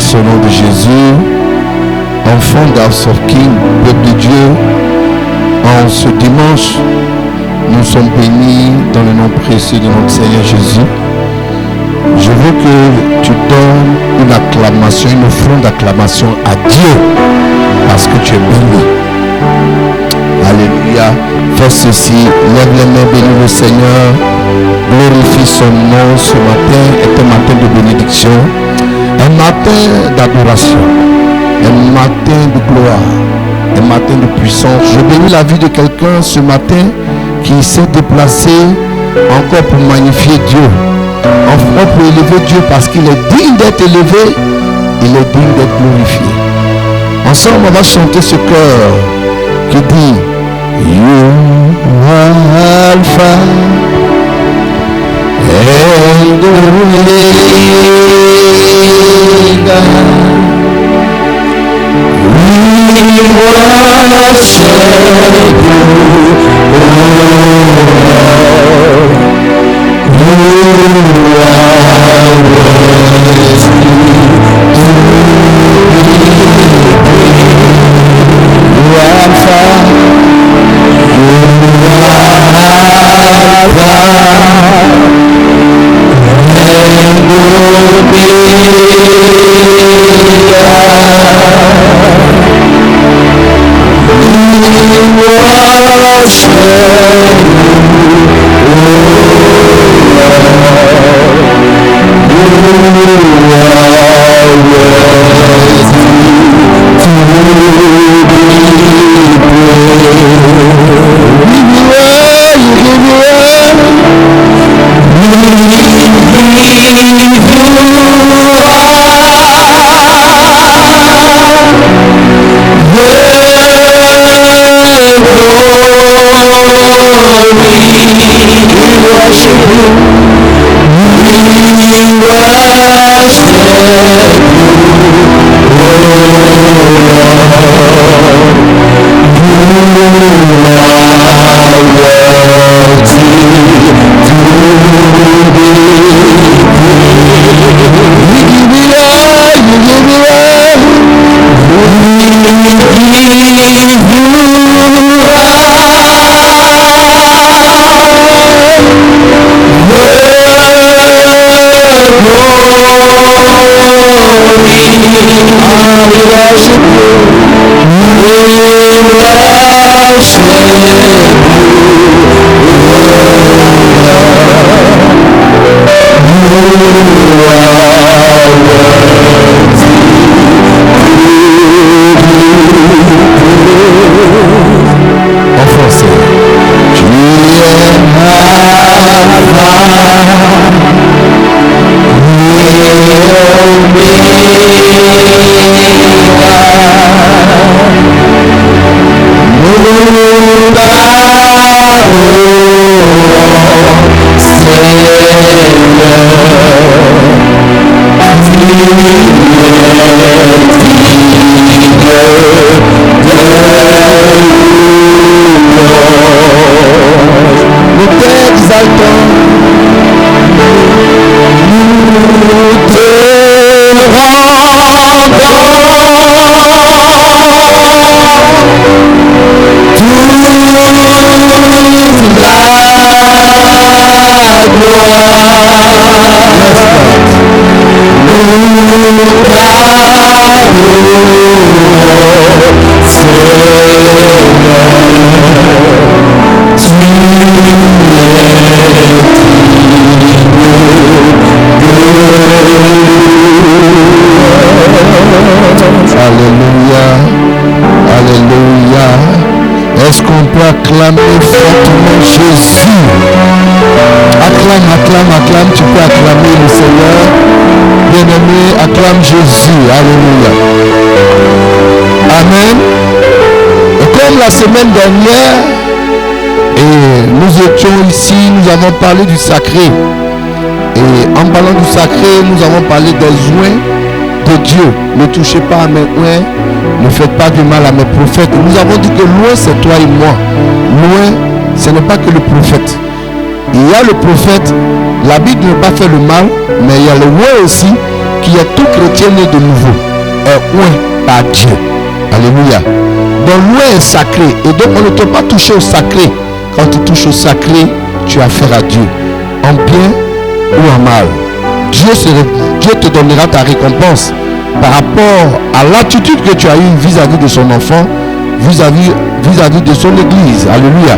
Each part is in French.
bénisse au nom de Jésus. Enfants d'House of King, peuple de Dieu, en ce dimanche, nous sommes bénis dans le nom précieux de notre Seigneur Jésus. Je veux que tu donnes une acclamation, une offrande d'acclamation à Dieu parce que tu es béni. Alléluia. Fais ceci, lève les mains, bénis le Seigneur, glorifie son nom. Ce matin est un matin de bénédiction, un matin d'adoration, un matin de gloire, un matin de puissance. Je bénis la vie de quelqu'un ce matin qui s'est déplacé encore pour magnifier Dieu, enfin pour élever Dieu parce qu'il est digne d'être élevé, il est digne d'être glorifié. Ensemble, on va chanter ce chœur qui dit You are Alpha and Omega. We worship acclamer fortement Jésus. Acclame, tu peux acclamer le Seigneur. Bien-aimé, acclame Jésus. Alléluia. Amen. Et comme la semaine dernière, nous étions ici, nous avons parlé du sacré. Et en parlant du sacré, nous avons parlé des oins de Dieu. Ne touchez pas à mes oins, ne faites pas du mal à mes prophètes. Nous avons dit que loin c'est toi et moi. Loin, ce n'est pas que le prophète. Il y a le prophète, la Bible ne veut pas faire le mal, mais il y a le loin aussi qui qui est tout chrétien né de nouveau, est oint par Dieu. Alléluia. Donc l'oint est sacré. Et donc on ne peut pas toucher au sacré. Quand tu touches au sacré, tu as affaire à Dieu. En bien ou en mal. Dieu te donnera ta récompense par rapport à l'attitude que tu as eue vis-à-vis de son enfant, vis-à-vis de son église. Alléluia.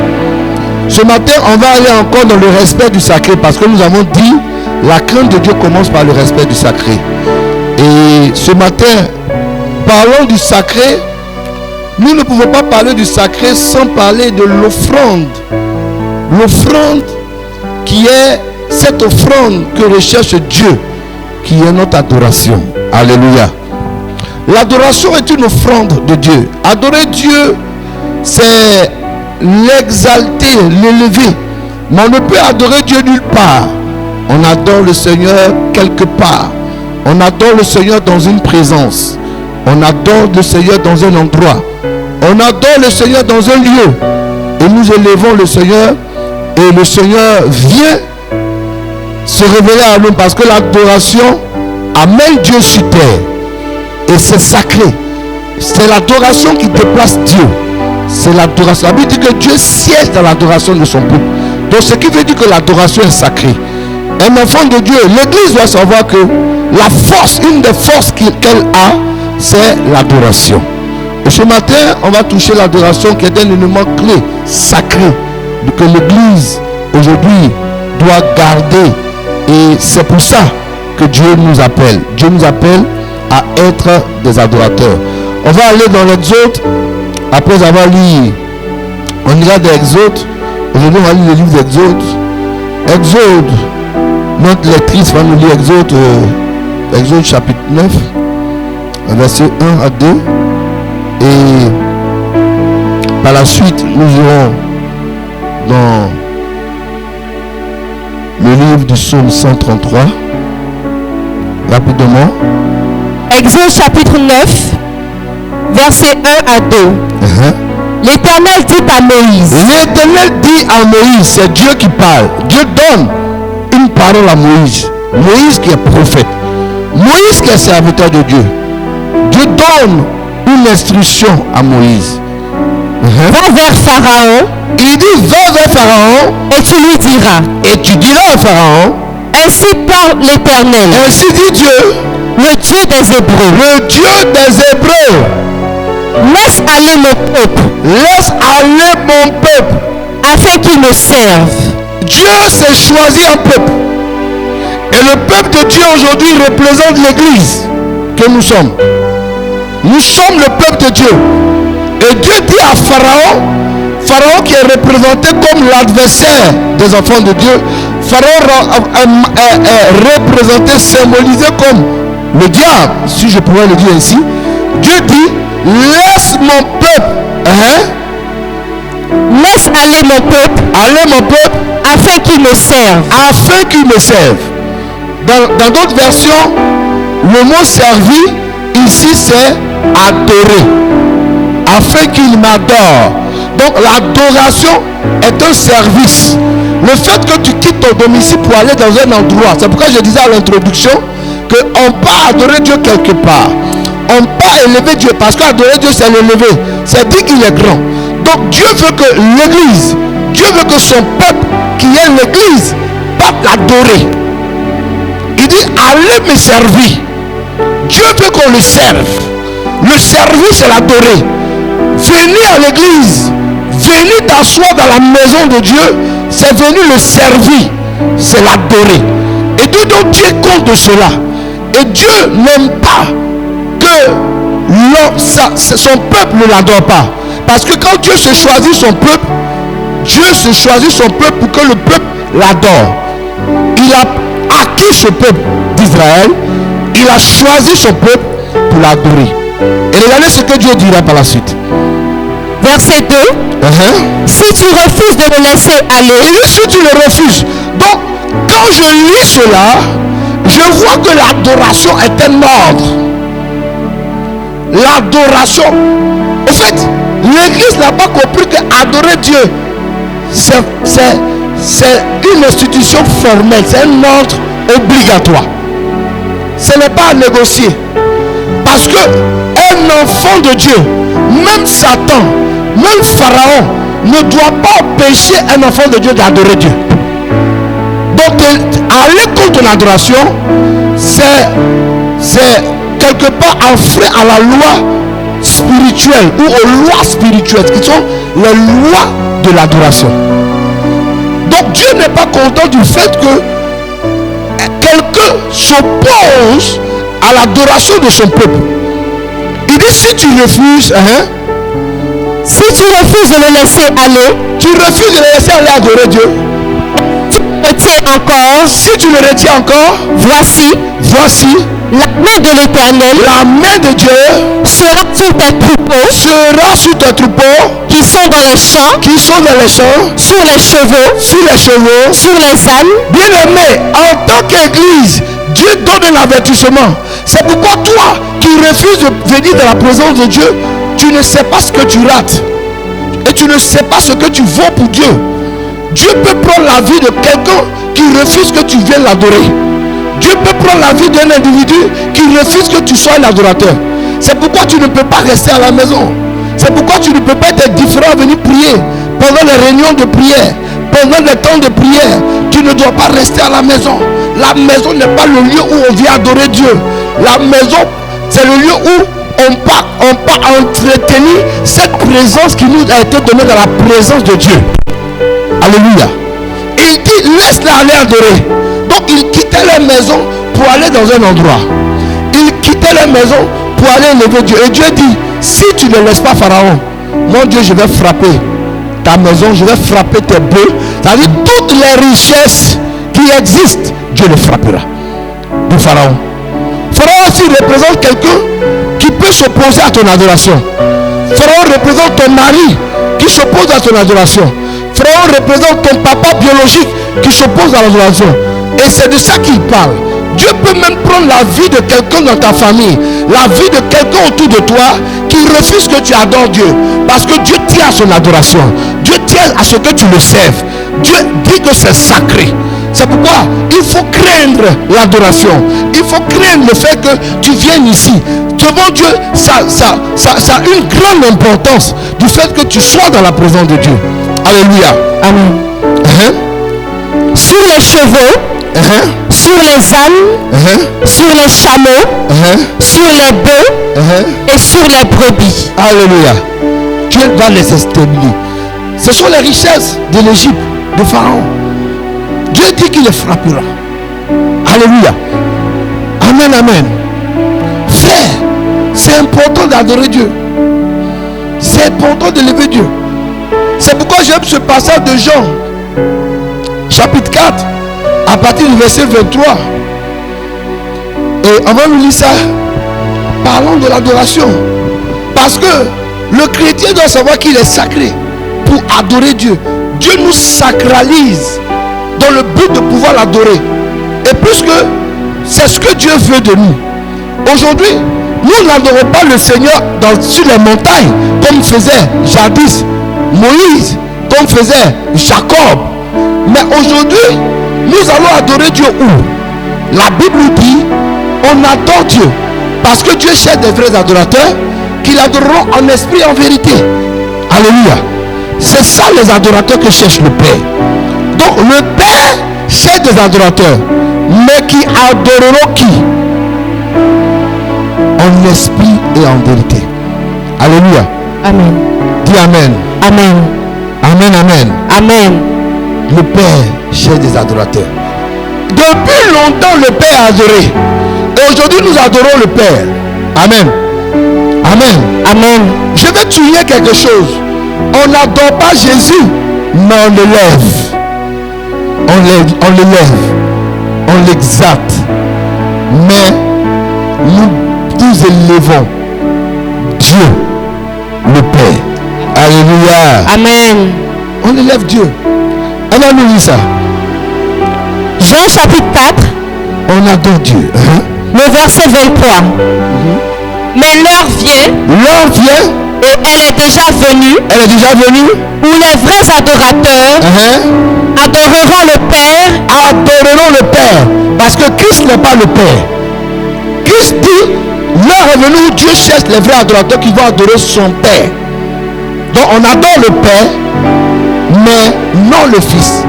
Ce matin, on va aller encore dans le respect du sacré, parce que nous avons dit, la crainte de Dieu commence par le respect du sacré. Et ce matin, parlons du sacré. Nous ne pouvons pas parler du sacré sans parler de l'offrande. L'offrande qui est cette offrande que recherche Dieu, qui est notre adoration. Alléluia. L'adoration est une offrande de Dieu. Adorer Dieu, c'est l'exalter, l'élever. Mais on ne peut adorer Dieu nulle part. On adore le Seigneur quelque part. On adore le Seigneur dans une présence. On adore le Seigneur dans un endroit. On adore le Seigneur dans un lieu. Et nous élevons le Seigneur. Et le Seigneur vient se révéler à nous, parce que l'adoration amène Dieu sur terre. Et c'est sacré. C'est l'adoration qui déplace Dieu. C'est l'adoration. La Bible dit que Dieu siège dans l'adoration de son peuple. Donc ce qui veut dire que l'adoration est sacrée. Un enfant de Dieu, l'église doit savoir que la force, une des forces qu'elle a, c'est l'adoration. Et ce matin, on va toucher l'adoration, qui est un élément clé, sacré, que l'église aujourd'hui doit garder. Et c'est pour ça que Dieu nous appelle. Dieu nous appelle à être des adorateurs. On va aller dans l'Exode. Après avoir lu, on ira dans l'Exode. Aujourd'hui, on va lire le livre d'Exode. Exode, notre lectrice va nous lire Exode, Exode chapitre 9, versets 1 à 2. Et par la suite, nous irons dans le livre du psaume 133. Rapidement. Exode chapitre 9, versets 1 à 2. L'Éternel dit à Moïse. L'Éternel dit à Moïse, c'est Dieu qui parle. Dieu donne une parole à Moïse. Moïse qui est prophète. Moïse qui est serviteur de Dieu. Dieu donne une instruction à Moïse. Va vers Pharaon. Il dit, va vers Pharaon. Et tu lui diras. Et tu diras à Pharaon. Ainsi parle l'Éternel. Ainsi dit Dieu. Le Dieu des Hébreux. Le Dieu des Hébreux. Laisse aller mon peuple. Laisse aller mon peuple. Afin qu'il me serve. Dieu s'est choisi un peuple. Et le peuple de Dieu aujourd'hui représente l'église que nous sommes. Nous sommes le peuple de Dieu. Et Dieu dit à Pharaon, Pharaon qui est représenté comme l'adversaire des enfants de Dieu, Pharaon est représenté, symbolisé comme le diable, si je pourrais le dire ainsi. Dieu dit, laisse mon peuple, laisse aller mon peuple, afin qu'il me serve. Afin qu'il me serve. Dans d'autres versions, le mot servi ici c'est adorer, afin qu'il m'adore. Donc l'adoration est un service. Le fait que tu quittes ton domicile pour aller dans un endroit, c'est pourquoi je disais à l'introduction qu'on peut adorer Dieu quelque part. On peut élever Dieu, parce qu'adorer Dieu c'est l'élever, c'est dire qu'il est grand. Donc Dieu veut que l'église, Dieu veut que son peuple qui est l'église parte l'adorer. Il dit allez me servir. Dieu veut qu'on le serve. Le servir c'est l'adorer. Venir à l'église, venir t'asseoir dans la maison de Dieu, c'est venir le servir, c'est l'adorer. Et Dieu donc tient compte de cela. Et Dieu n'aime pas que son peuple ne l'adore pas. Parce que quand Dieu se choisit son peuple, Dieu se choisit son peuple pour que le peuple l'adore. Il a acquis ce peuple d'Israël, il a choisi son peuple pour l'adorer. Et regardez ce que Dieu dira par la suite. Verset 2. Si tu refuses de le laisser aller. Et si tu le refuses. Donc, quand je lis cela, je vois que l'adoration est un ordre. L'adoration. En fait, l'église n'a pas compris qu'adorer Dieu, c'est une institution formelle, c'est un ordre obligatoire. ce n'est pas à négocier. Parce que un enfant de Dieu, même Satan, même Pharaon, ne doit pas empêcher un enfant de Dieu d'adorer Dieu. Donc aller contre l'adoration, c'est quelque part un frein à la loi spirituelle ou aux lois spirituelles qui sont les lois de l'adoration. Donc Dieu n'est pas content du fait que quelqu'un s'oppose à l'adoration de son peuple. Il dit si tu refuses, si tu refuses de le laisser aller, tu refuses de le laisser aller adorer Dieu. Retiens encore. Si tu le retiens encore, voici la main de l'Éternel, la main de Dieu sera sur tes troupeaux, qui sont dans les champs, sur les chevaux, sur les ânes. Bien aimé, en tant qu'église, Dieu donne un avertissement. C'est pourquoi toi qui refuses de venir dans la présence de Dieu, tu ne sais pas ce que tu rates et tu ne sais pas ce que tu vaux pour Dieu. Dieu peut prendre la vie de quelqu'un qui refuse que tu viennes l'adorer. Dieu peut prendre la vie d'un individu qui refuse que tu sois un adorateur. C'est pourquoi tu ne peux pas rester à la maison. C'est pourquoi tu ne peux pas être différent à venir prier pendant les réunions de prière, pendant les temps de prière. Tu ne dois pas rester à la maison. La maison n'est pas le lieu où on vient adorer Dieu. La maison, c'est le lieu où on part entretenir cette présence qui nous a été donnée dans la présence de Dieu. Alléluia. Il dit laisse-la aller adorer. Donc il quittait leur maison pour aller dans un endroit. Il quittait leur maison pour aller élever Dieu. Et Dieu dit si tu ne laisses pas Pharaon, mon Dieu, je vais frapper ta maison, je vais frapper tes bœufs. C'est-à-dire toutes les richesses qui existent, Dieu les frappera. Du Pharaon. Pharaon aussi représente quelqu'un qui peut s'opposer à ton adoration. Pharaon représente ton mari qui s'oppose à ton adoration. Pharaon représente ton papa biologique qui s'oppose à l'adoration. Et c'est de ça qu'il parle. Dieu peut même prendre la vie de quelqu'un dans ta famille, la vie de quelqu'un autour de toi qui refuse que tu adores Dieu. Parce que Dieu tient à son adoration. Dieu tient à ce que tu le serves. Dieu dit que c'est sacré. C'est pourquoi il faut craindre l'adoration. Il faut craindre le fait que tu viennes ici. Devant Dieu, ça a une grande importance du fait que tu sois dans la présence de Dieu. Alléluia. Amen. Sur les chevaux, sur les ânes, sur les chameaux, sur les bœufs et sur les brebis. Alléluia. Dieu va les établir. Ce sont les richesses de l'Égypte, de Pharaon. Dieu dit qu'il les frappera. Alléluia. Amen, amen. Frère, c'est important d'adorer Dieu. C'est important d'élever Dieu. C'est pourquoi j'aime ce passage de Jean, chapitre 4, à partir du verset 23. Et on va nous lire ça. Parlons de l'adoration. Parce que le chrétien doit savoir qu'il est sacré pour adorer Dieu. Dieu nous sacralise dans le but de pouvoir l'adorer. Et puisque c'est ce que Dieu veut de nous. Aujourd'hui, nous n'adorons pas le Seigneur sur les montagnes comme faisait jadis Moïse, comme faisait Jacob. Mais aujourd'hui, nous allons adorer Dieu où? La Bible dit, on adore Dieu. Parce que Dieu cherche des vrais adorateurs qui l'adoreront en esprit et en vérité. Alléluia. C'est ça les adorateurs que cherche le Père. Donc le Père cherche des adorateurs. Mais qui adoreront qui? En esprit et en vérité. Alléluia. Amen. Dis Amen. Amen. Amen, amen. Amen. Le Père cherche des adorateurs. Depuis longtemps, le Père a adoré. Et aujourd'hui, nous adorons le Père. Amen. Amen. Amen. Je vais te dire quelque chose. On n'adore pas Jésus, mais on l'élève. On l'élève. On l'exalte. Mais nous élevons Dieu, le Père. Alléluia. Amen. On élève Dieu. On va nous lire ça. Jean chapitre 4. On adore Dieu. Le verset 23. Mais l'heure vient. L'heure vient. Et elle est déjà venue. Elle est déjà venue. Où les vrais adorateurs adoreront le Père. Adoreront le Père. Parce que Christ n'est pas le Père. Christ dit, l'heure est venue où Dieu cherche les vrais adorateurs qui vont adorer son Père. Donc on adore le Père, mais non le Fils.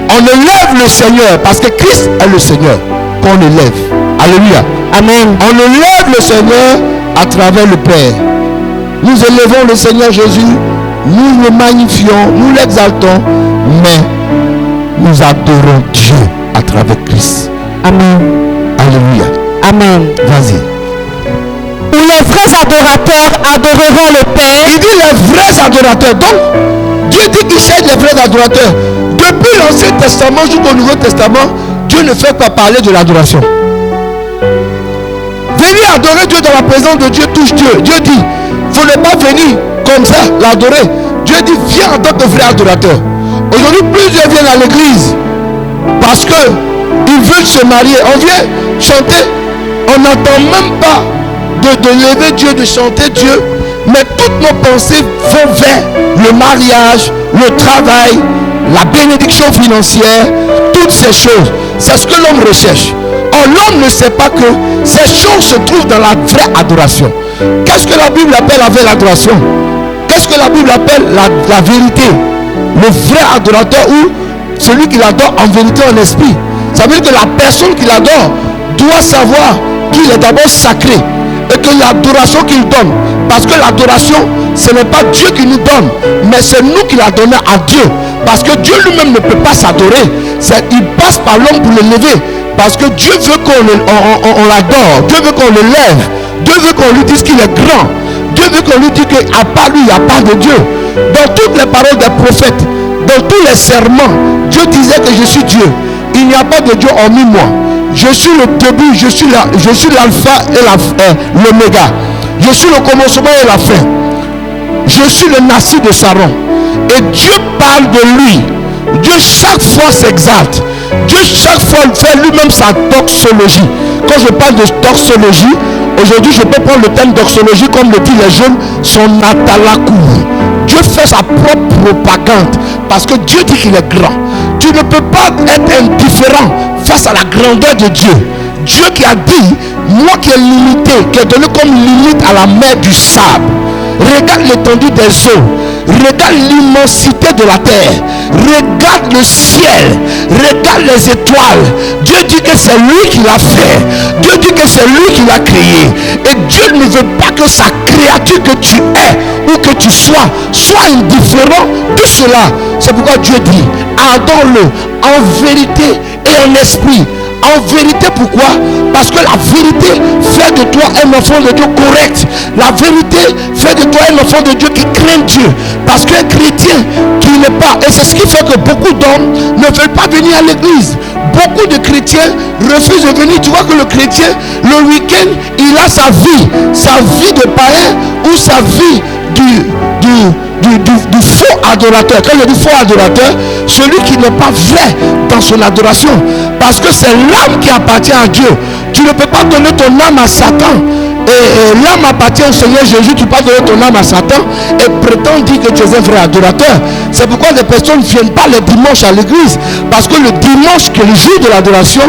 On élève le Seigneur parce que Christ est le Seigneur qu'on élève. Alléluia. Amen. On élève le Seigneur à travers le Père. Nous élevons le Seigneur Jésus, nous le magnifions, nous l'exaltons, mais nous adorons Dieu à travers Christ. Amen. Alléluia. Amen. Vas-y. Où les vrais adorateurs adoreront le Père. Il dit les vrais adorateurs. Donc, Dieu dit qu'il cherche les vrais adorateurs. Depuis l'Ancien Testament jusqu'au Nouveau Testament, Dieu ne fait pas parler de l'adoration. Venir adorer Dieu dans la présence de Dieu touche Dieu. Dieu dit, il ne faut pas venir comme ça l'adorer. Dieu dit, viens en tant que vrai adorateur. Aujourd'hui, plusieurs viennent à l'église parce qu'ils veulent se marier. On vient chanter, on n'entend même pas de lever Dieu, de chanter Dieu. Mais toutes nos pensées vont vers le mariage, le travail, la bénédiction financière, toutes ces choses. C'est ce que l'homme recherche. Or, l'homme ne sait pas que ces choses se trouvent dans la vraie adoration. Qu'est-ce que la Bible appelle la vraie adoration? Qu'est-ce que la Bible appelle la vérité? Le vrai adorateur ou celui qui l'adore en vérité, en esprit. Ça veut dire que la personne qui l'adore doit savoir qu'il est d'abord sacré et que l'adoration qu'il donne, parce que l'adoration, ce n'est pas Dieu qui nous donne, mais c'est nous qui la donnons à Dieu. Parce que Dieu lui-même ne peut pas s'adorer. Il passe par l'homme pour l'élever. Parce que Dieu veut qu'on l'adore. Dieu veut qu'on l'élève. Dieu veut qu'on lui dise qu'il est grand. Dieu veut qu'on lui dise qu'à part lui, il n'y a pas de Dieu. Dans toutes les paroles des prophètes, dans tous les serments, Dieu disait que je suis Dieu. Il n'y a pas de Dieu hormis moi. Je suis le début, je suis l'alpha et l'oméga. Je suis le commencement et la fin. Je suis le nassi de Saron. Et Dieu parle de lui. Dieu chaque fois s'exalte. Dieu chaque fois fait lui-même sa doxologie. Quand je parle de doxologie, aujourd'hui je peux prendre le terme doxologie comme le disent les jeunes, son atalakou. Dieu fait sa propre propagande parce que Dieu dit qu'il est grand. Tu ne peux pas être indifférent face à la grandeur de Dieu. Dieu qui a dit, moi qui est limité, qui est donné comme limite à la mer du sable. Regarde l'étendue des eaux. Regarde l'immensité de la terre. Regarde le ciel. Regarde les étoiles. Dieu dit que c'est lui qui l'a fait. Dieu dit que c'est lui qui l'a créé. Et Dieu ne veut pas que sa créature que tu es ou que tu sois soit indifférent de cela. C'est pourquoi Dieu dit, adore-le en vérité et en esprit. En vérité, pourquoi? Parce que la vérité fait de toi un enfant de Dieu correct. La vérité fait de toi un enfant de Dieu qui craint Dieu. Parce qu'un chrétien qui n'est pas, et c'est ce qui fait que beaucoup d'hommes ne veulent pas venir à l'église. Beaucoup de chrétiens refusent de venir. Tu vois que le chrétien, le week-end, il a sa vie de païen ou sa vie du faux adorateur. Quand je dis faux adorateur, celui qui n'est pas vrai dans son adoration, parce que c'est l'âme qui appartient à Dieu. Tu ne peux pas donner ton âme à Satan. Et l'âme appartient au Seigneur Jésus. Tu peux pas donner ton âme à Satan et prétendre dire que tu es un vrai adorateur. C'est pourquoi les personnes ne viennent pas les dimanches à l'église, parce que le dimanche, qui est le jour de l'adoration,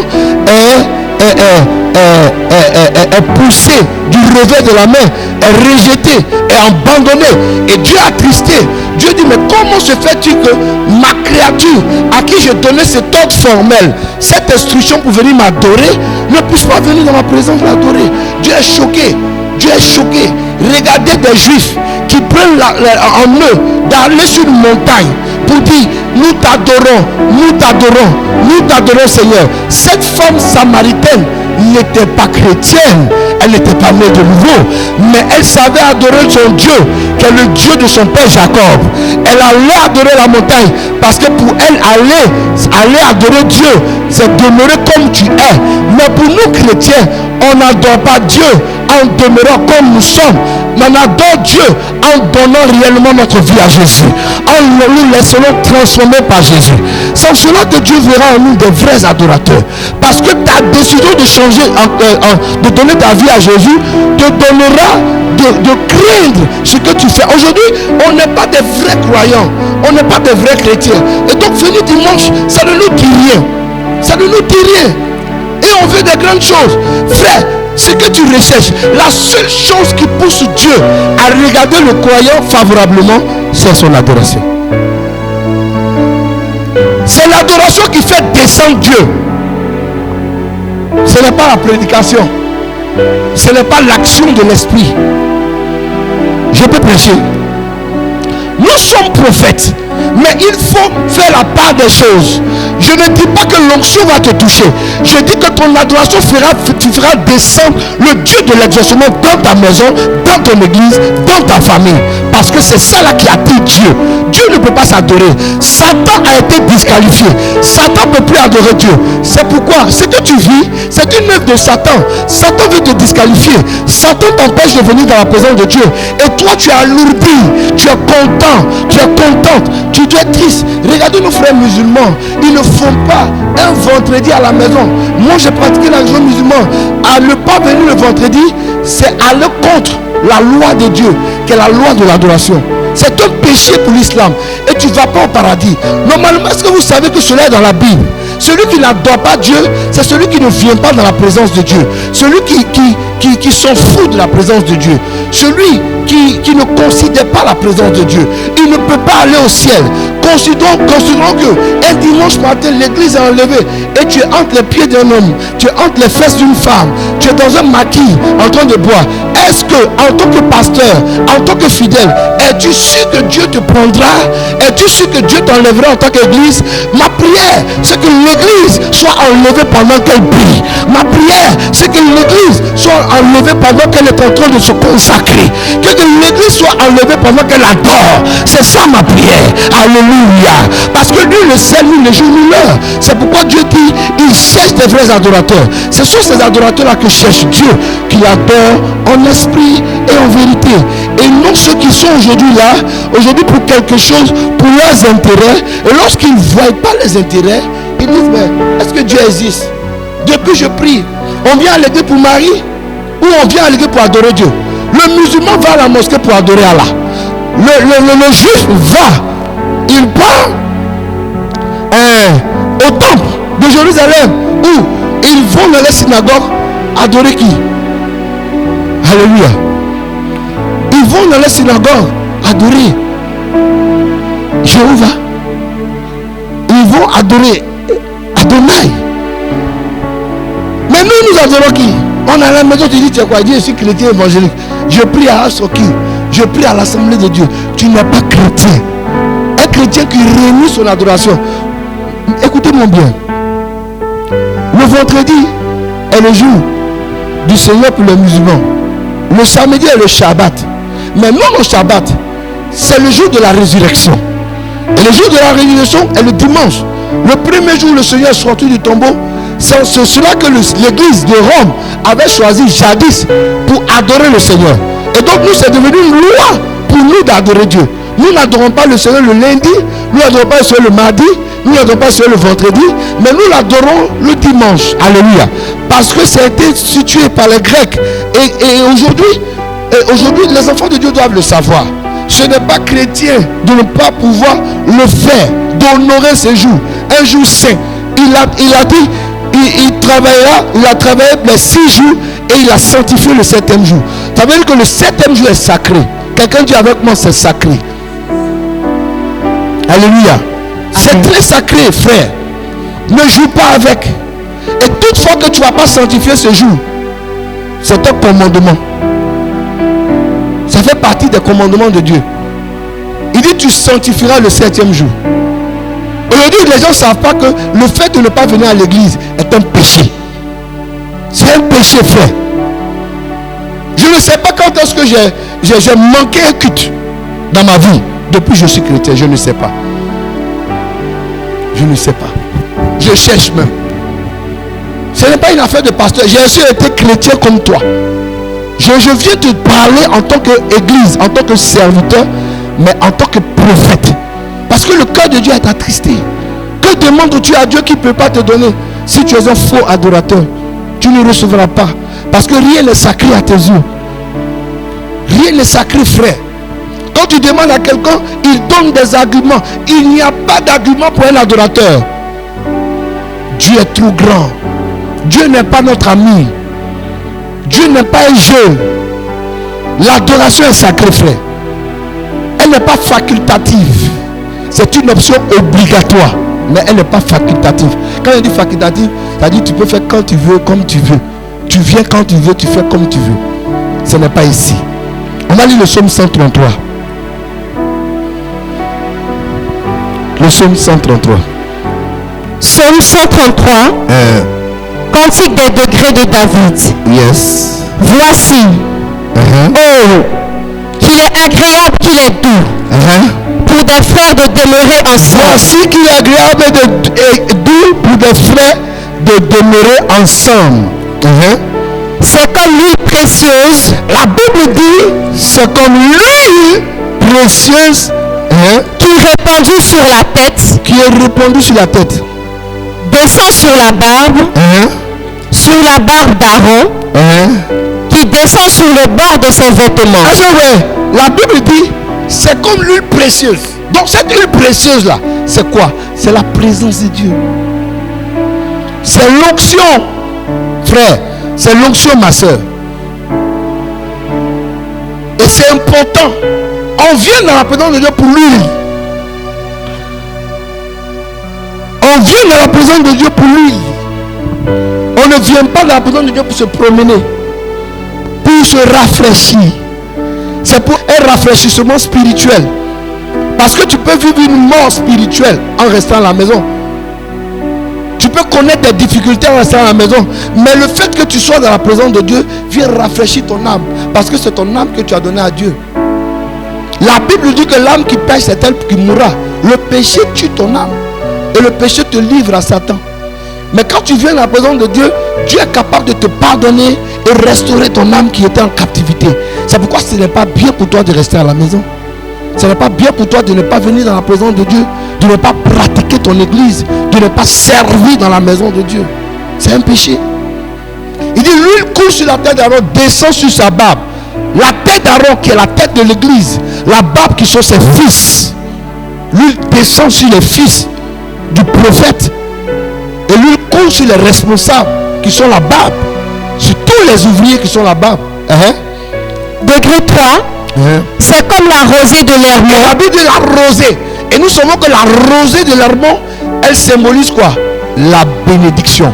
est poussé du revers de la main, est rejeté, est abandonné, et Dieu a attristé. Dieu dit, mais comment se fait-il que ma créature à qui j'ai donné cet ordre formel, cette instruction pour venir m'adorer, ne puisse pas venir dans ma présence l'adorer? Dieu est choqué. Dieu est choqué. Regardez des juifs qui prennent en eux d'aller sur une montagne pour dire, nous t'adorons, nous t'adorons, nous t'adorons Seigneur. Cette femme samaritaine n'était pas chrétienne, elle n'était pas née de nouveau, mais elle savait adorer son Dieu, qui est le Dieu de son père Jacob. Elle allait adorer la montagne, parce que pour elle, aller adorer Dieu, c'est demeurer comme tu es. Mais pour nous chrétiens, on n'adore pas Dieu en demeurant comme nous sommes, mais on adore Dieu en donnant réellement notre vie à Jésus, en nous laissant transformer par Jésus. C'est en cela que Dieu verra en nous des vrais adorateurs, parce que ta décision de changer, de donner ta vie à Jésus, te donnera de craindre ce que tu fais. Aujourd'hui, on n'est pas des vrais croyants, on n'est pas des vrais chrétiens, et donc venir dimanche, ça ne nous dit rien, ça ne nous dit rien. Et on veut des grandes choses. Frère, ce que tu recherches, la seule chose qui pousse Dieu à regarder le croyant favorablement, c'est son adoration. C'est l'adoration qui fait descendre Dieu. Ce n'est pas la prédication. Ce n'est pas l'action de l'esprit. Je peux prêcher. Nous sommes prophètes, mais il faut faire la part des choses. Je ne dis pas que l'onction va te toucher. Je dis que ton adoration tu feras descendre le Dieu de l'exaucement dans ta maison, dans ton église, dans ta famille. Parce que c'est ça là qui attire Dieu. Dieu ne peut pas s'adorer. Satan a été disqualifié. Satan ne peut plus adorer Dieu. C'est pourquoi ce que tu vis, c'est une œuvre de Satan. Satan veut te disqualifier. Satan t'empêche de venir dans la présence de Dieu. Et toi, tu es alourdi. Tu es content. Tu es contente. Tu dois être triste. Regardez nos frères musulmans. Ils ne font pas un vendredi à la maison. Moi, j'ai pratiqué la religion musulmane. À ne pas venir le vendredi, c'est aller contre la loi de Dieu, qui est la loi de l'adoration. C'est un péché pour l'islam. Et tu ne vas pas au paradis. Normalement, est-ce que vous savez que cela est dans la Bible? Celui qui n'adore pas Dieu, c'est celui qui ne vient pas dans la présence de Dieu. Celui qui s'en fout de la présence de Dieu. Celui qui ne considère pas la présence de Dieu. Il ne peut pas aller au ciel. Considérons que un dimanche matin, l'église est enlevée et tu es entre les pieds d'un homme, tu es entre les fesses d'une femme, tu es dans un maquis en train de boire. Est-ce que, en tant que pasteur, en tant que fidèle, es-tu sûr que Dieu te prendra? Es-tu sûr que Dieu t'enlèvera en tant qu'église? Ma prière, c'est que l'église soit enlevée pendant qu'elle brille. Ma prière, c'est que l'église soit enlevée pendant qu'elle est en train de se consacrer. Que l'église soit enlevée pendant qu'elle adore. C'est ça ma prière. Alléluia. Parce que lui le sait, lui le jour, lui l'heure. C'est pourquoi Dieu dit, il cherche des vrais adorateurs. Ce sont ces adorateurs-là que cherche Dieu, qui adorent en esprit et en vérité. Et non ceux qui sont aujourd'hui là, aujourd'hui pour quelque chose, pour leurs intérêts. Et lorsqu'ils ne voient pas les intérêts, ils disent, mais est-ce que Dieu existe? Depuis je prie, on vient à l'église pour marier ou on vient à l'église pour adorer Dieu? Le musulman va à la mosquée pour adorer Allah. Le juif va, il part au temple de Jérusalem où ils vont dans les synagogues adorer qui? Alléluia. Ils vont dans les synagogues adorer Jéhovah. Ils vont adorer Adonai. Mais nous adorons qui? On a la maison, tu dis, tu es quoi? Il dit, je suis chrétien évangélique. Je prie à Asoki. Je prie à l'assemblée de Dieu. Tu n'es pas chrétien. Un chrétien qui réunit son adoration. Écoutez-moi bien. Le vendredi est le jour du Seigneur pour les musulmans. Le samedi est le Shabbat. Mais non, le Shabbat, c'est le jour de la résurrection. Et le jour de la résurrection est le dimanche. Le premier jour où le Seigneur est sorti du tombeau, c'est cela que l'église de Rome avait choisi jadis pour adorer le Seigneur. Et donc nous, c'est devenu une loi pour nous d'adorer Dieu. Nous n'adorons pas le Seigneur le lundi, nous n'adorons pas le Seigneur le mardi, nous n'adorons pas le Seigneur le vendredi, mais nous l'adorons le dimanche. Alléluia. Parce que ça a été situé par les Grecs. Et aujourd'hui, les enfants de Dieu doivent le savoir. Ce n'est pas chrétien de ne pas pouvoir le faire, d'honorer ce jour, un jour saint. Il a dit, il a travaillé les 6 jours et il a sanctifié le 7e jour. Ça veut dire que le 7e jour est sacré. Quelqu'un dit avec moi, c'est sacré. Alléluia. C'est très sacré, frère. Ne joue pas avec. Et toutefois que tu ne vas pas sanctifier ce jour, c'est un commandement. Ça fait partie des commandements de Dieu. Il dit, tu sanctifieras le 7e jour. Aujourd'hui, les gens ne savent pas que le fait de ne pas venir à l'église est un péché. C'est un péché, frère. Je ne sais pas quand est-ce que j'ai manqué un culte dans ma vie. Depuis que je suis chrétien, je ne sais pas. Je ne sais pas. Je cherche même. Ce n'est pas une affaire de pasteur. J'ai aussi été chrétien comme toi. Je viens te parler en tant qu'église, en tant que serviteur, mais en tant que prophète. Parce que le cœur de Dieu est attristé. Que demandes-tu à Dieu qui ne peut pas te donner? Si tu es un faux adorateur, tu ne recevras pas. Parce que rien n'est sacré à tes yeux. Rien n'est sacré, frère. Quand tu demandes à quelqu'un, il donne des arguments. Il n'y a pas d'argument pour un adorateur. Dieu est trop grand. Dieu n'est pas notre ami. Dieu n'est pas un jeu. L'adoration est sacrée, frère. Elle n'est pas facultative. C'est une option obligatoire. Mais elle n'est pas facultative. Quand on dit facultative, ça dit tu peux faire quand tu veux, comme tu veux. Tu viens quand tu veux, tu fais comme tu veux. Ce n'est pas ici. On va lire le psaume 133. Le psaume 133. Psaume 133. Cantique des degrés de David. Yes. Voici. Oh, qu'il est agréable, qu'il est doux. Pour des frères de demeurer ensemble. Voici qu'il est agréable et doux pour des frères de demeurer ensemble. C'est comme l'huile précieuse. La Bible dit, c'est comme l'huile précieuse qui est répandue sur la tête. Qui est répandue sur la tête. Descend sur la barbe. Sur la barbe d'Aaron. Qui descend sur le bord de ses vêtements. La Bible dit, c'est comme l'huile précieuse. Donc cette huile précieuse là, c'est quoi? C'est la présence de Dieu. C'est l'onction, frère. C'est l'onction, ma soeur. Et c'est important. On vient dans la présence de Dieu pour l'huile. On vient dans la présence de Dieu pour l'huile. On ne vient pas dans la présence de Dieu pour se promener, pour se rafraîchir. C'est pour un rafraîchissement spirituel. Parce que tu peux vivre une mort spirituelle en restant à la maison. Tu peux connaître des difficultés en restant à la maison. Mais le fait que tu sois dans la présence de Dieu vient rafraîchir ton âme. Parce que c'est ton âme que tu as donnée à Dieu. La Bible dit que l'âme qui pêche, c'est elle qui mourra. Le péché tue ton âme. Et le péché te livre à Satan. Mais quand tu viens dans la présence de Dieu, Dieu est capable de te pardonner et restaurer ton âme qui était en captivité. C'est pourquoi ce n'est pas bien pour toi de rester à la maison. Ce n'est pas bien pour toi de ne pas venir dans la présence de Dieu, de ne pas pratiquer ton église, de ne pas servir dans la maison de Dieu. C'est un péché. Il dit, l'huile coule sur la tête d'Aaron, descend sur sa barbe. La tête d'Aaron qui est la tête de l'église, la barbe qui sont ses fils. L'huile descend sur les fils du prophète. Et l'huile coule sur les responsables qui sont la barbe. Sur tous les ouvriers qui sont la barbe. Degré 3. C'est comme la rosée de l'Hermon. La Bible dit la rosée. Et nous savons que la rosée de l'Hermon, elle symbolise quoi? La bénédiction.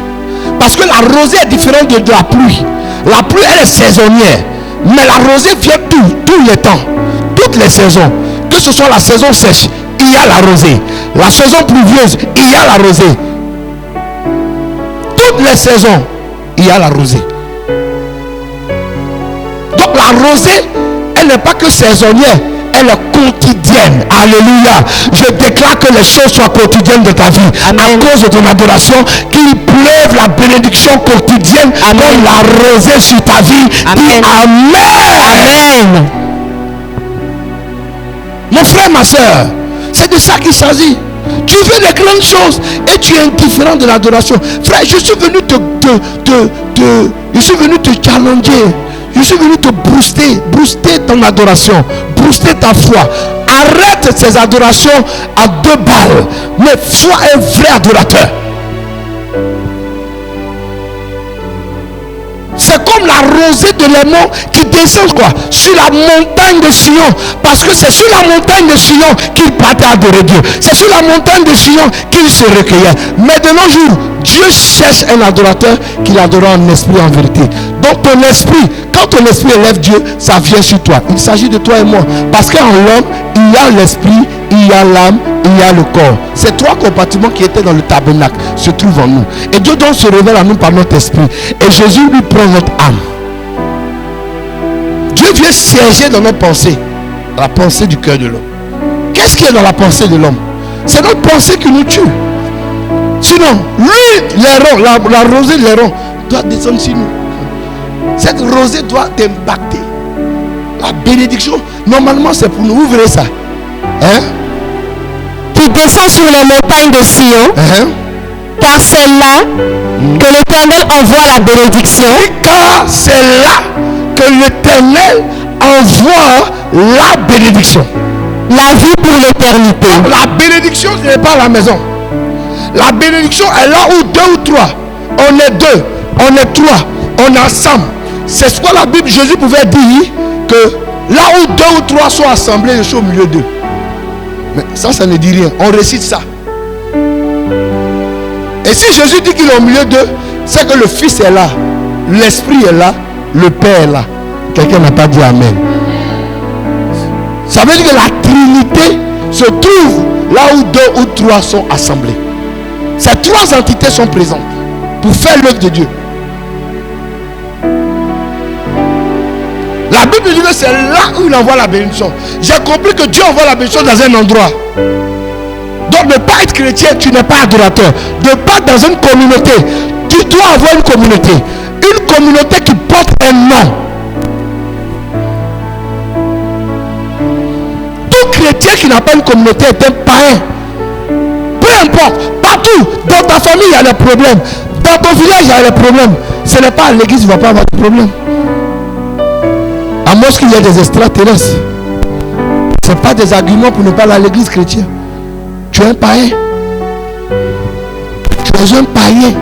Parce que la rosée est différente de la pluie. La pluie, elle est saisonnière. Mais la rosée vient tous les temps. Toutes les saisons. Que ce soit la saison sèche, il y a la rosée. La saison pluvieuse, il y a la rosée. Toutes les saisons, il y a la rosée. Donc la rosée, elle n'est pas que saisonnière, elle est quotidienne. Alléluia. Je déclare que les choses soient quotidiennes de ta vie. Amen. À cause de ton adoration, qu'il pleuve la bénédiction quotidienne. Amen. Comme la rosée sur ta vie. Amen. Amen. Amen. Mon frère, ma soeur, c'est de ça qu'il s'agit. Tu veux les grandes choses et tu es indifférent de l'adoration. Frère, je suis venu je suis venu te challenger. Je suis venu te booster ton adoration, booster ta foi. Arrête ces adorations à 2 balles, mais sois un vrai adorateur. C'est comme la rosée de l'Hermon qui descend quoi? Sur la montagne de Sion. Parce que c'est sur la montagne de Sion qu'il partait adorer Dieu. C'est sur la montagne de Sion qu'il se recueillait. Mais de nos jours, Dieu cherche un adorateur qui l'adore en esprit et en vérité. Donc ton esprit, quand ton esprit élève Dieu, ça vient sur toi. Il s'agit de toi et moi. Parce qu'en l'homme, il y a l'esprit, il y a l'âme, il y a le corps. Ces 3 compartiments qui étaient dans le tabernacle se trouvent en nous. Et Dieu donc se révèle à nous par notre esprit. Et Jésus lui prend notre âme. Dieu vient siéger dans nos pensées. La pensée du cœur de l'homme. Qu'est-ce qui est dans la pensée de l'homme? C'est notre pensée qui nous tue. Sinon, lui, la rosée de l'Héron doit descendre sur nous. Cette rosée doit t'impacter. La bénédiction, normalement c'est pour nous. Vous verrez ça. Qui descend sur les montagnes de Sion. Car c'est là que l'Éternel envoie la bénédiction. Car c'est là que l'Éternel envoie la bénédiction. La vie pour l'éternité. La bénédiction, ce n'est pas à la maison. La bénédiction est là où 2 ou 3. On est 2. On est trois, on est ensemble. C'est ce que la Bible, Jésus pouvait dire que là où deux ou trois sont assemblés, je suis au milieu d'eux. Mais ça ne dit rien. On récite ça. Et si Jésus dit qu'il est au milieu d'eux, c'est que le Fils est là, l'Esprit est là, le Père est là. Quelqu'un n'a pas dit Amen. Ça veut dire que la Trinité se trouve là où deux ou trois sont assemblés. Ces trois entités sont présentes pour faire l'œuvre de Dieu. La Bible dit que c'est là où il envoie la bénédiction. J'ai compris que Dieu envoie la bénédiction dans un endroit. Donc ne pas être chrétien, tu n'es pas adorateur. Ne pas être dans une communauté. Tu dois avoir une communauté. Une communauté qui porte un nom. Tout chrétien qui n'a pas une communauté est un païen. Peu importe. Partout. Dans ta famille, il y a des problèmes. Dans ton village, il y a des problèmes. Ce n'est pas à l'église, il ne va pas avoir de problème. À moins qu'il y ait des extraterrestres. Ce n'est pas des arguments pour ne pas aller à l'église chrétienne. Tu es un païen. Tu es un païen.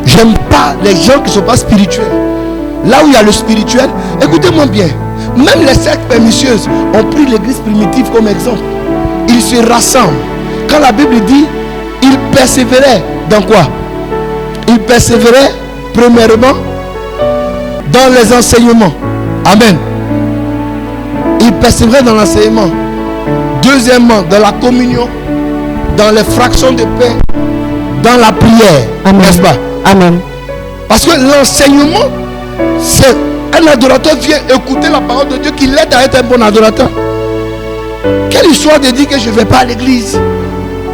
J'aime pas les gens qui ne sont pas spirituels. Là où il y a le spirituel, écoutez-moi bien. Même les sectes pernicieuses ont pris l'église primitive comme exemple. Ils se rassemblent. Quand la Bible dit, ils persévéraient dans quoi? Ils persévéraient premièrement dans les enseignements. Amen. Ils persévéraient dans l'enseignement. Deuxièmement, dans la communion, dans les fractions de pain, dans la prière. N'est-ce pas? Amen. Parce que l'enseignement, c'est un adorateur vient écouter la parole de Dieu qui l'aide à être un bon adorateur. Quelle histoire de dire que je ne vais pas à l'église?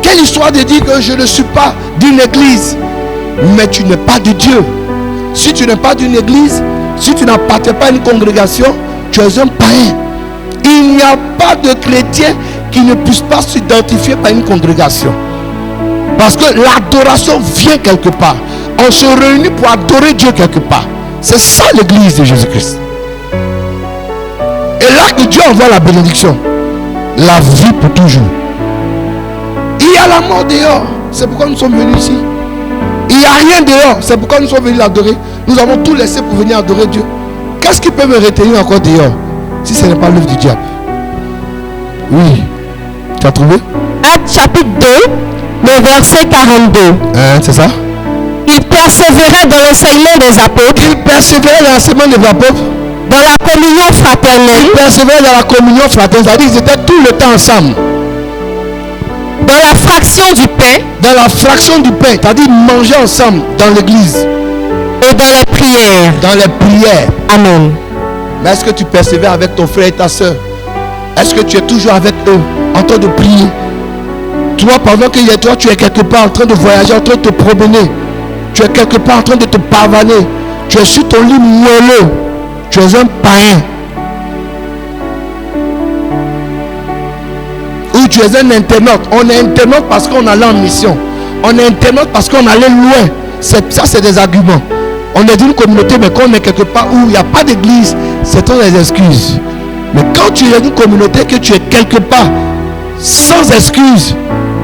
Quelle histoire de dire que je ne suis pas d'une église? Mais tu n'es pas de Dieu. Si tu n'es pas d'une église, si tu n'appartiens pas à une congrégation, tu es un païen. Il n'y a pas de chrétien qui ne puisse pas s'identifier par une congrégation. Parce que l'adoration vient quelque part. On se réunit pour adorer Dieu quelque part. C'est ça l'église de Jésus-Christ. Et là que Dieu envoie la bénédiction. La vie pour toujours. Il y a la mort dehors. C'est pourquoi nous sommes venus ici. Il n'y a rien dehors. C'est pourquoi nous sommes venus l'adorer. Nous avons tout laissé pour venir adorer Dieu. Qu'est-ce qui peut me retenir encore dehors si ce n'est pas l'œuvre du diable? Oui. Tu as trouvé? Actes chapitre 2, le verset 42. C'est ça? Il persévérait dans l'enseignement des apôtres. Il persévérait dans l'enseignement des apôtres. Dans la communion fraternelle. Il persévérait dans la communion fraternelle. C'est-à-dire qu'ils étaient tout le temps ensemble. Dans la fraction du pain. Dans la fraction du pain. C'est-à-dire manger ensemble dans l'église. Et dans les prières. Dans les prières. Amen. Mais est-ce que tu persévères avec ton frère et ta soeur? Est-ce que tu es toujours avec eux en train de prier? Toi, pendant que toi, tu es quelque part en train de voyager, en train de te promener. Tu es quelque part en train de te pavaner. Tu es sur ton lit moelleux. Tu es un païen. Ou tu es un internaute. On est internaute parce qu'on allait en mission. On est internaute parce qu'on allait loin. Ça, c'est des arguments. On est d'une communauté, mais quand on est quelque part où il n'y a pas d'église, c'est toutes les excuses. Mais quand tu es d'une communauté, que tu es quelque part sans excuse,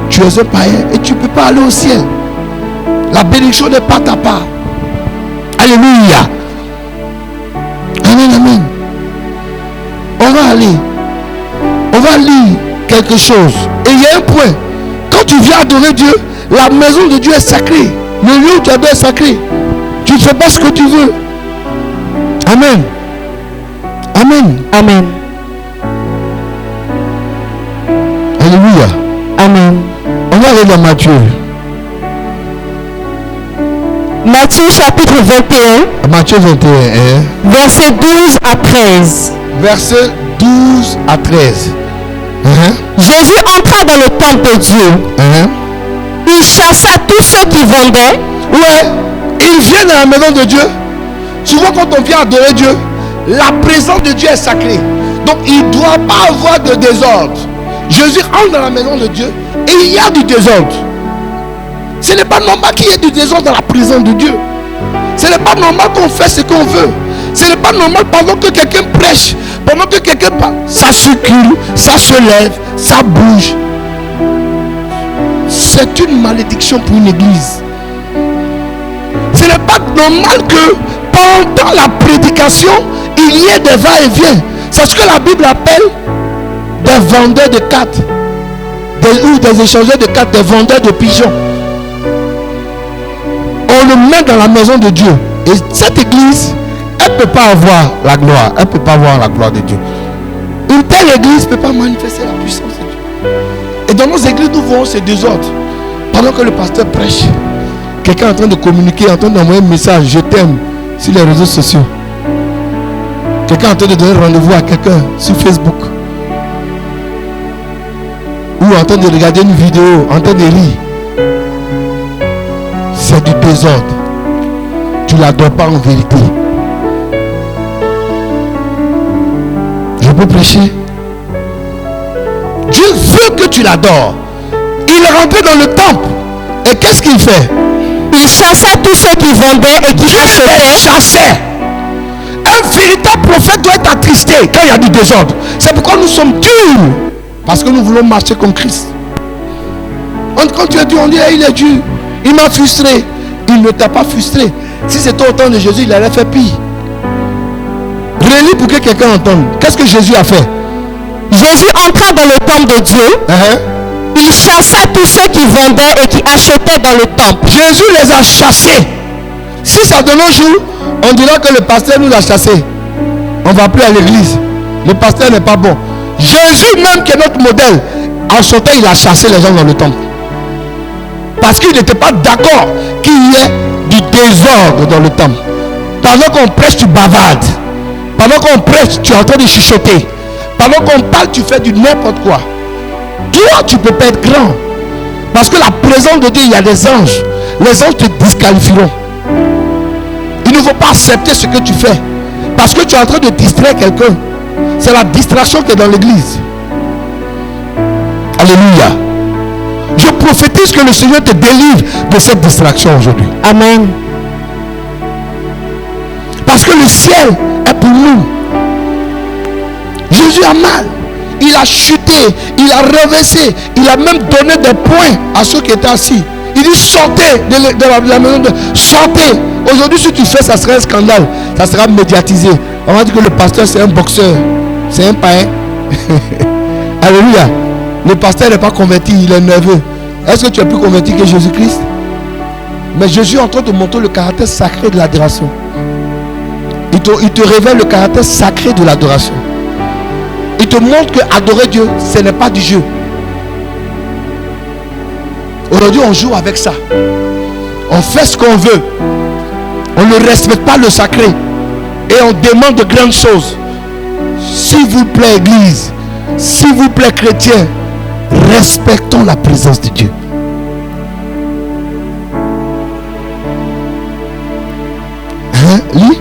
tu es un païen et tu ne peux pas aller au ciel. La bénédiction n'est pas ta part. Alléluia. Amen, amen. On va lire quelque chose. Et il y a un point. Quand tu viens adorer Dieu, la maison de Dieu est sacrée. Le lieu où tu adores est sacré. Tu ne fais pas ce que tu veux. Amen. Amen. Amen. Alléluia. Amen. On va aller dans Matthieu. Matthieu chapitre 21. Matthieu 21. Verset 12 à 13. Verset 12 à 13. Jésus entra dans le temple de Dieu. Il chassa tous ceux qui vendaient. Ouais. Il vient dans la maison de Dieu. Souvent quand on vient adorer Dieu, la présence de Dieu est sacrée. Donc il ne doit pas avoir de désordre. Jésus entre dans la maison de Dieu et il y a du désordre. Ce n'est pas normal qu'il y ait du désordre dans la présence de Dieu. Ce n'est pas normal qu'on fait ce qu'on veut. Ce n'est pas normal pendant que quelqu'un prêche, pendant que quelqu'un parle, ça circule, ça se lève, ça bouge. C'est une malédiction pour une église. Ce n'est n'est pas normal que pendant la prédication, il y ait des va-et-vient. C'est ce que la Bible appelle des vendeurs de cartes, ou des échangeurs de cartes, des vendeurs de pigeons. On le met dans la maison de Dieu. Et cette église, elle ne peut pas avoir la gloire. Elle ne peut pas avoir la gloire de Dieu. Une telle église ne peut pas manifester la puissance de Dieu. Et dans nos églises, nous voyons ces désordres. Pendant que le pasteur prêche, quelqu'un est en train de communiquer, en train d'envoyer un message, je t'aime, sur les réseaux sociaux. Quelqu'un est en train de donner rendez-vous à quelqu'un sur Facebook. Ou en train de regarder une vidéo, en train de lire. C'est du désordre. Tu ne l'adores pas en vérité. Je peux prêcher. Dieu veut que tu l'adores. Il est rentré dans le temple. Et qu'est-ce qu'il fait? Il chassait tous ceux qui vendaient et qui achetaient. Un véritable prophète doit être attristé quand il y a du désordre. C'est pourquoi nous sommes durs. Parce que nous voulons marcher comme Christ. Quand tu es dur, on dit il est dur. Il m'a frustré. Il ne t'a pas frustré. Si c'était au temps de Jésus, il allait faire pire. Relis pour que quelqu'un entende. Qu'est-ce que Jésus a fait? Jésus entra dans le temple de Dieu. Il chassait tous ceux qui vendaient et qui achetaient dans le temple. Jésus les a chassés. Si ça de nos jours, on dira que le pasteur nous a chassés. On ne va plus à l'église. Le pasteur n'est pas bon. Jésus même qui est notre modèle, en sortant il a chassé les gens dans le temple. Parce qu'il n'était pas d'accord qu'il y ait du désordre dans le temple. Pendant qu'on prêche, tu bavardes. Pendant qu'on prêche, tu es en train de chuchoter. Pendant qu'on parle, tu fais du n'importe quoi. Toi, tu ne peux pas être grand. Parce que la présence de Dieu, il y a des anges. Les anges te disqualifieront. Il ne faut pas accepter ce que tu fais. Parce que tu es en train de distraire quelqu'un. C'est la distraction qui est dans l'église. Alléluia. Je prophétise que le Seigneur te délivre de cette distraction aujourd'hui. Amen. Parce que le ciel est pour nous. Jésus a mal. Il a chuté. Il a renversé. Il a même donné des points à ceux qui étaient assis. Il dit sortez de la maison de... Sortez. Aujourd'hui si tu fais ça sera un scandale. Ça sera médiatisé. On va dire que le pasteur c'est un boxeur. C'est un païen. Alléluia. Le pasteur n'est pas converti. Il est nerveux. Est-ce que tu es plus converti que Jésus-Christ? Mais Jésus est en train de montrer le caractère sacré de l'adoration. Il te révèle le caractère sacré de l'adoration. Il te montre que adorer Dieu, ce n'est pas du jeu. Aujourd'hui, on joue avec ça. On fait ce qu'on veut. On ne respecte pas le sacré. Et on demande de grandes choses. S'il vous plaît, Église, s'il vous plaît, chrétiens, respectons la présence de Dieu. Lis.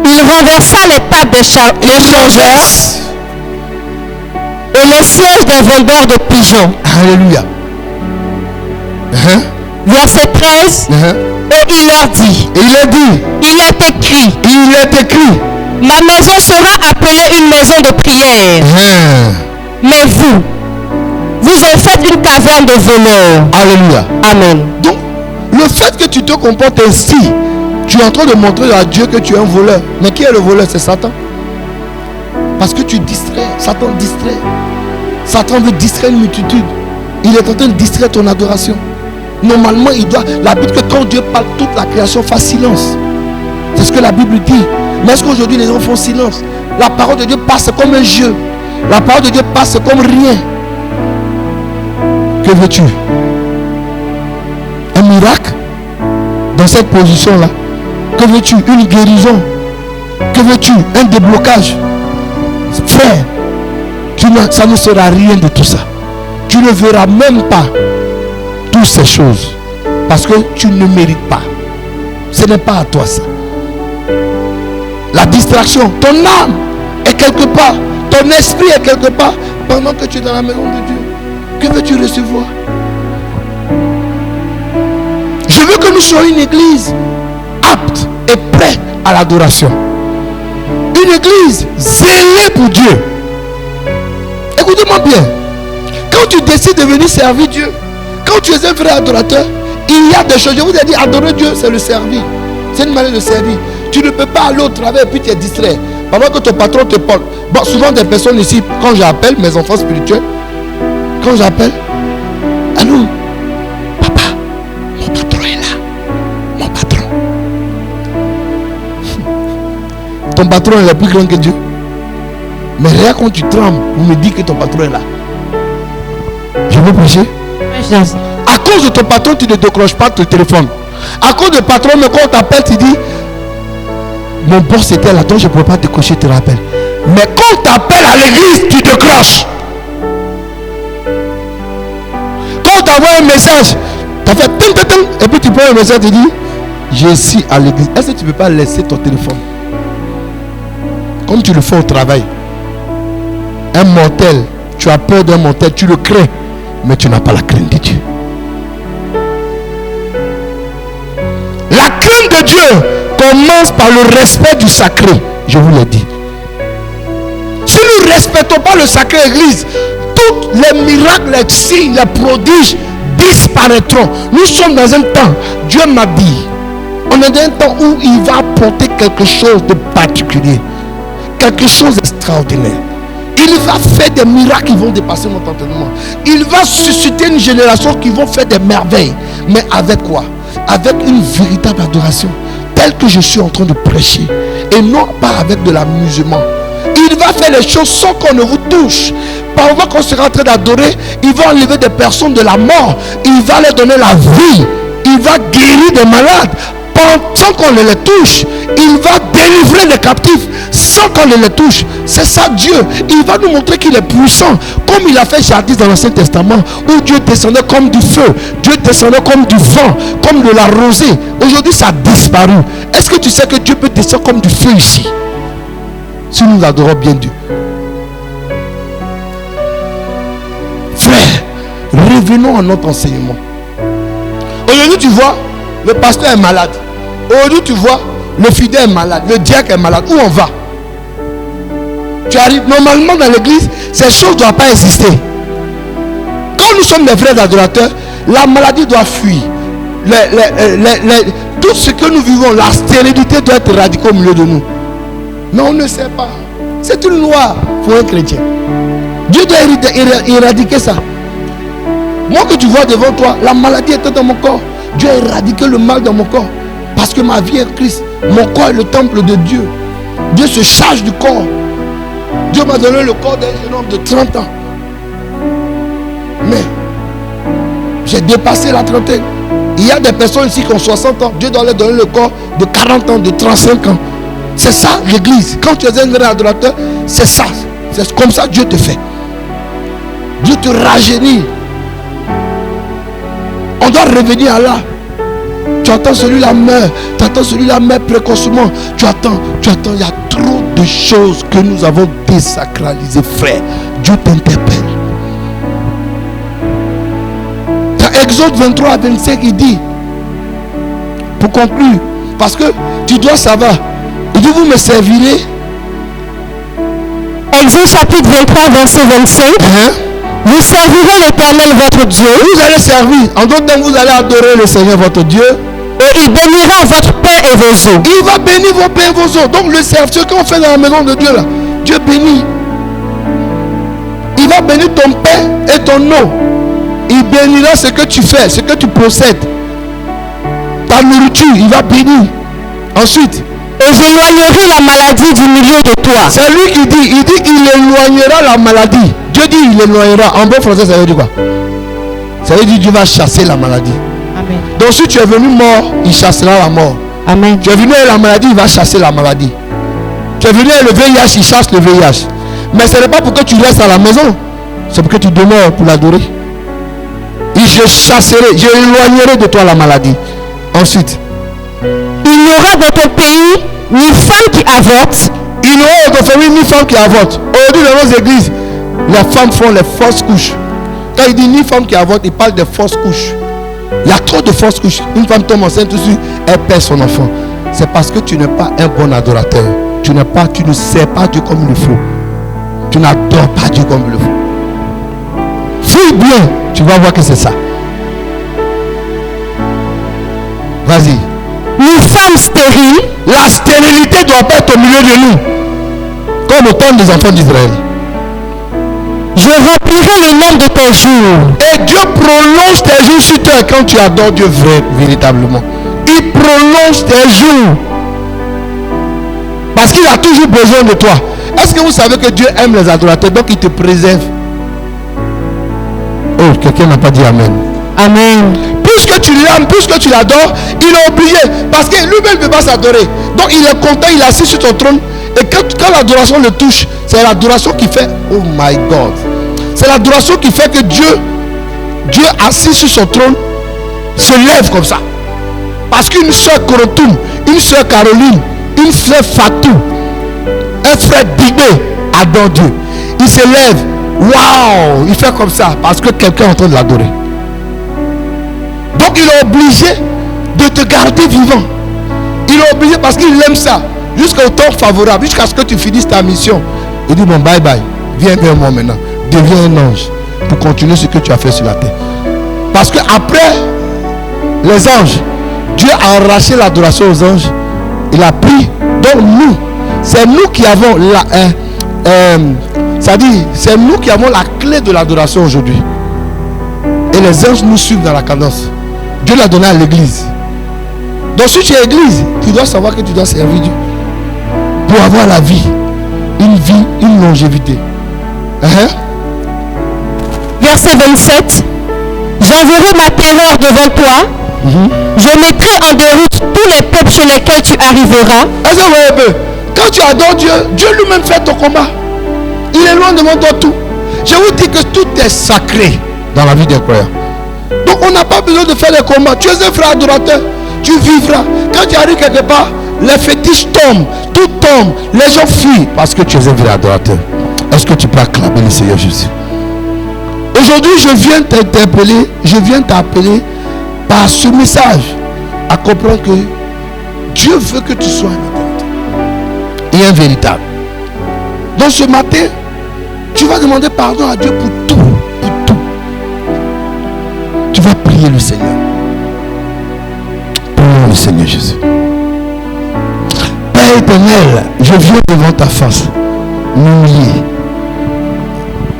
Il renversa les tables des changeurs et les sièges des vendeurs de pigeons. Alléluia. Verset 13. Et il leur dit. Il est écrit. Ma maison sera appelée une maison de prière. Mais vous en faites une caverne de voleurs. Alléluia. Amen. Donc, le fait que tu te comportes ainsi, tu es en train de montrer à Dieu que tu es un voleur. Mais qui est le voleur? C'est Satan. Parce que tu distrais. Satan distrait. Satan veut distraire une multitude. Il est en train de distraire ton adoration. Normalement, la Bible dit que quand Dieu parle, toute la création fasse silence. C'est ce que la Bible dit. Mais est-ce qu'aujourd'hui les gens font silence? La parole de Dieu passe comme un jeu. La parole de Dieu passe comme rien. Que veux-tu? Un miracle? Dans cette position-là? Que veux-tu? Une guérison? Que veux-tu? Un déblocage? Frère, ça ne sera rien de tout ça. Tu ne verras même pas toutes ces choses. Parce que tu ne mérites pas. Ce n'est pas à toi ça. La distraction, ton âme est quelque part. Ton esprit est quelque part. Pendant que tu es dans la maison de Dieu. Que veux-tu recevoir? Je veux que nous soyons une église apte et prête à l'adoration. Une église zélée pour Dieu. Écoutez-moi bien. Quand tu décides de venir servir Dieu, quand tu es un vrai adorateur, il y a des choses. Je vous ai dit, adorer Dieu, c'est le servir. C'est une manière de servir. Tu ne peux pas aller au travail et puis tu es distrait. Pendant que ton patron te parle. Bon, souvent des personnes ici, quand j'appelle mes enfants spirituels, quand j'appelle, allô, papa, mon patron est là. Mon patron. Ton patron est plus grand que Dieu. Mais rien quand tu trembles, vous me dites que ton patron est là. Je veux prêcher. À cause de ton patron, tu ne décroches pas ton téléphone. À cause de patron, mais quand on t'appelle, tu dis mon boss était là, donc je ne peux pas décrocher, tu te rappelles. Mais quand on t'appelle à l'église, tu décroches. Quand on t'envoie un message, tu as fait et puis tu prends un message, tu dis je suis à l'église. Est-ce que tu ne peux pas laisser ton téléphone? Comme tu le fais au travail. Un mortel, tu as peur d'un mortel, tu le crains, mais tu n'as pas la crainte de Dieu. La crainte de Dieu commence par le respect du sacré. Je vous l'ai dit. Si nous ne respectons pas le sacré église, tous les miracles, les signes, les prodiges disparaîtront. Nous sommes dans un temps, Dieu m'a dit, on est dans un temps où il va apporter quelque chose de particulier, quelque chose d'extraordinaire. Il va faire des miracles qui vont dépasser notre entendement. Il va susciter une génération qui vont faire des merveilles. Mais avec quoi? Avec une véritable adoration, telle que je suis en train de prêcher, et non pas avec de l'amusement. Il va faire les choses sans qu'on ne vous touche. Parfois qu'on sera en train d'adorer, il va enlever des personnes de la mort. Il va leur donner la vie. Il va guérir des malades sans qu'on ne les touche. Il va délivrer les captifs sans qu'on ne les touche. C'est ça Dieu. Il va nous montrer qu'il est puissant, comme il a fait jadis dans l'Ancien Testament, où Dieu descendait comme du feu, Dieu descendait comme du vent, comme de la rosée. Aujourd'hui ça a disparu. Est-ce que tu sais que Dieu peut descendre comme du feu ici, si nous adorons bien Dieu? Frère, revenons à notre enseignement. Aujourd'hui tu vois, le pasteur est malade. Aujourd'hui tu vois, le fidèle est malade, le diacre est malade. Où on va? Tu arrives normalement dans l'église, ces choses ne doivent pas exister. Quand nous sommes des vrais adorateurs, la maladie doit fuir. Tout ce que nous vivons, la stérilité doit être éradiquée au milieu de nous. Mais on ne sait pas. C'est une loi pour un chrétien. Dieu doit éradiquer ça. Moi que tu vois devant toi, la maladie était dans mon corps. Dieu a éradiqué le mal dans mon corps. Parce que ma vie est Christ. Mon corps est le temple de Dieu. Dieu se charge du corps. Dieu m'a donné le corps d'un jeune homme de 30 ans. Mais j'ai dépassé la trentaine. Il y a des personnes ici qui ont 60 ans. Dieu doit leur donner le corps de 40 ans, de 35 ans. C'est ça l'église. Quand tu es un grand adorateur, c'est ça. C'est comme ça que Dieu te fait. Dieu te rajeunit. On doit revenir à là. Tu attends celui-là meurt. Tu attends celui-là meurt précocement. Tu attends. Il y a trop de choses que nous avons désacralisées, frère. Dieu t'interpelle. Dans Exode 23 à 25, il dit, pour conclure, parce que tu dois savoir, il dit, vous me servirez. Exode chapitre 23, verset 25. Vous servirez l'Éternel votre Dieu. Vous allez servir. En d'autres temps, vous allez adorer le Seigneur votre Dieu. Et il bénira votre pain et vos eaux. Il va bénir vos pains et vos eaux. Donc le service qu'on fait dans la maison de Dieu là, Dieu bénit. Il va bénir ton pain et ton eau. Il bénira ce que tu fais, ce que tu possèdes. Ta nourriture, il va bénir. Ensuite, et j'éloignerai la maladie du milieu de toi. C'est lui qui dit, il dit qu'il éloignera la maladie. Dieu dit il éloignera. En bon français, ça veut dire quoi? Ça veut dire Dieu va chasser la maladie. Amen. Donc si tu es venu mort, il chassera la mort. Amen. Tu es venu avec la maladie, il va chasser la maladie. Tu es venu avec le VIH, il chasse le VIH. Mais ce n'est pas pour que tu restes à la maison, c'est pour que tu demeures pour l'adorer. Et je chasserai, je éloignerai de toi la maladie. Ensuite, il n'y aura dans ton pays ni femme qui avorte. Il n'y aura dans ton famille ni femme qui avorte. Aujourd'hui dans nos églises, les femmes font les fausses couches. Quand il dit ni femme qui avorte, il parle de fausses couches. Il y a trop de fausses couches. Une femme tombe enceinte tout de suite, elle perd son enfant. C'est parce que tu n'es pas un bon adorateur. Tu ne sais pas Dieu comme il le faut. Tu n'adores pas Dieu comme il le faut. Fouille bien, tu vas voir que c'est ça. Vas-y. Ni femme sommes stériles, la stérilité ne doit pas être au milieu de nous, comme au temps des enfants d'Israël. Je remplirai le nombre de tes jours. Et Dieu prolonge tes jours sur toi quand tu adores Dieu véritablement. Il prolonge tes jours. Parce qu'il a toujours besoin de toi. Est-ce que vous savez que Dieu aime les adorateurs, donc il te préserve? Oh, quelqu'un n'a pas dit Amen. Amen. Puisque tu l'aimes, puisque tu l'adores, il est obligé. Parce que lui-même ne peut pas s'adorer. Donc il est content, il est assis sur ton trône. Et quand l'adoration le touche, c'est l'adoration qui fait, oh my God. C'est l'adoration qui fait que Dieu assis sur son trône, se lève comme ça. Parce qu'une soeur Korotoum, une soeur Caroline, une soeur Fatou, un frère Bigbe adore Dieu. Il se lève, waouh, il fait comme ça parce que quelqu'un est en train de l'adorer. Donc il est obligé de te garder vivant. Il est obligé parce qu'il aime ça. Jusqu'au temps favorable, jusqu'à ce que tu finisses ta mission. Il dit bon, bye bye, viens vers moi maintenant. Deviens un ange pour continuer ce que tu as fait sur la terre. Parce que après les anges, Dieu a arraché l'adoration aux anges. Il a pris. Donc nous, c'est nous qui avons c'est nous qui avons la clé de l'adoration aujourd'hui. Et les anges nous suivent dans la cadence. Dieu l'a donné à l'église. Donc si tu es église, tu dois savoir que tu dois servir Dieu pour avoir la vie, une longévité. Verset 27. J'enverrai ma terreur devant toi. Je mettrai en déroute tous les peuples sur lesquels tu arriveras. Est-ce que vous voyez un peu? Quand tu adores Dieu, Dieu lui-même fait ton combat. Il est loin devant toi tout. Je vous dis que tout est sacré dans la vie des croyants. Donc on n'a pas besoin de faire des combats. Tu es un frère adorateur, tu vivras. Quand tu arrives quelque part, les fétiches tombent, tout tombe, les gens fuient parce que tu es un vrai adorateur. Est-ce que tu peux acclamer le Seigneur Jésus? Aujourd'hui, je viens t'interpeller, je viens t'appeler par ce message à comprendre que Dieu veut que tu sois un adorateur et un véritable. Donc ce matin, tu vas demander pardon à Dieu pour tout, pour tout. Tu vas prier le Seigneur. Prions le Seigneur Jésus. Père éternel, je viens devant ta face, m'humilier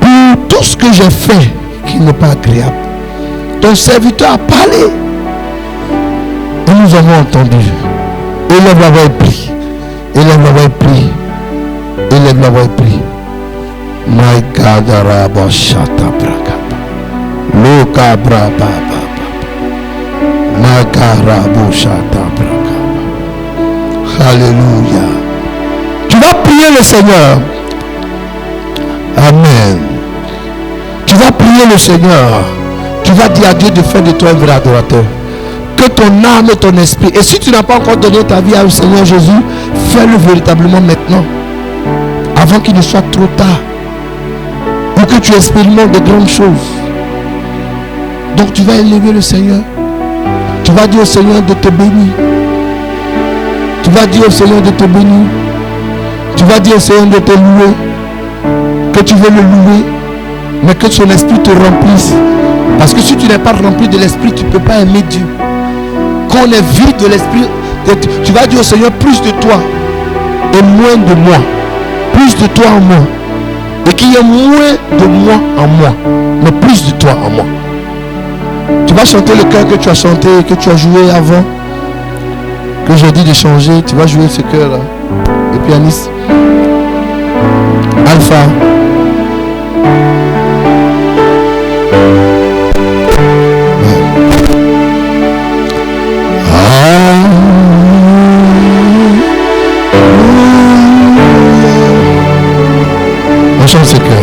pour tout ce que j'ai fait qui n'est pas agréable. Ton serviteur a parlé et nous avons entendu. Élève la voix et prie. Élève la voix et prie. Élève la voix et prie. My God, Araba Shata Braka. Loka Braba. Makarabo Shata Braka. Alléluia. Tu vas prier le Seigneur. Amen. Tu vas prier le Seigneur. Tu vas dire à Dieu de faire de toi un vrai adorateur. Que ton âme et ton esprit. Et si tu n'as pas encore donné ta vie au Seigneur Jésus, fais-le véritablement maintenant. Avant qu'il ne soit trop tard. Pour que tu expérimentes de grandes choses. Donc tu vas élever le Seigneur. Tu vas dire au Seigneur de te bénir. Tu vas dire au Seigneur de te bénir. Tu vas dire au Seigneur de te louer. Que tu veux le louer. Mais que son esprit te remplisse. Parce que si tu n'es pas rempli de l'esprit, tu ne peux pas aimer Dieu. Quand on est vide de l'esprit, tu vas dire au Seigneur plus de toi et moins de moi. Plus de toi en moi. Et qu'il y ait moins de moi en moi. Mais plus de toi en moi. Tu vas chanter le cœur que tu as chanté, que tu as joué avant. Que j'ai dit de changer. Tu vas jouer ce cœur là. Le pianiste. Alpha. On chante ce cœur.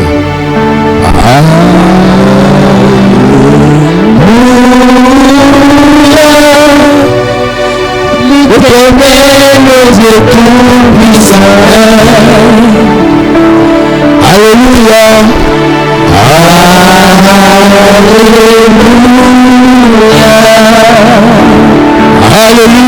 Alléluia. Alléluia.